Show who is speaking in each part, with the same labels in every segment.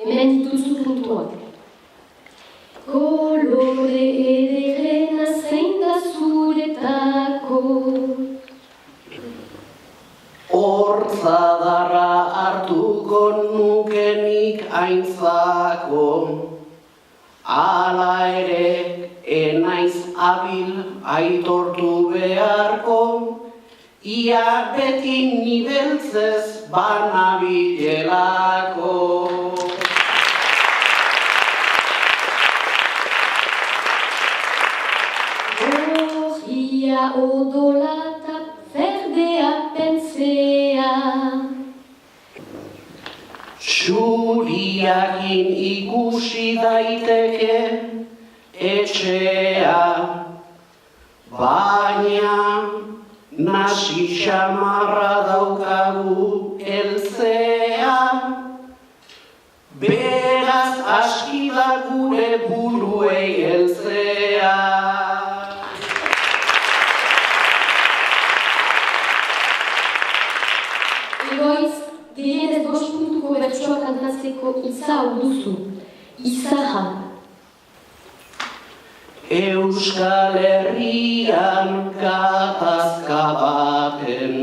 Speaker 1: Hemen dituzu puntuak. Kolore ederena zein da zuretako.
Speaker 2: Hortzadarra hartuko nukenik aintzako. Hala ere, enaiz abil aitortu beharko, ia beti nibeltzez banabilelako.
Speaker 1: Gorria odolata ferdea pentsea.
Speaker 2: Txuriakin ikusi daiteke etxea, baina nasi xamarra daukagu heltzea. Beraz aski da gure buruei heltzea.
Speaker 1: Egoiz, gehienez 5 puntuko bertsoa kantatzeko hitza hau duzu. Izarra.
Speaker 2: Euskal Herrian gatazka baten,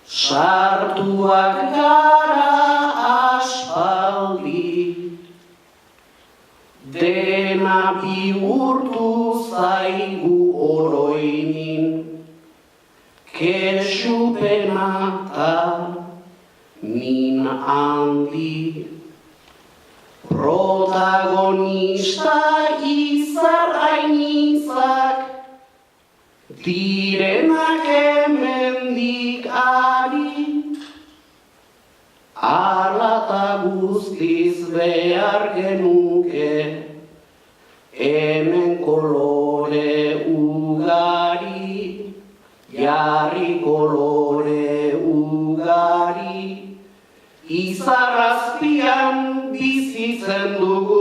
Speaker 2: sartuak gara aspaldi, dena bihurtu zaigu oroinin, kexupena ta min handi. Protagonista izar ainizak, direnak hemendik ari, alata guztiz behar genuke, hemen kolore ugari, jarri kolore ugari, izar azpian bizitzen dugu.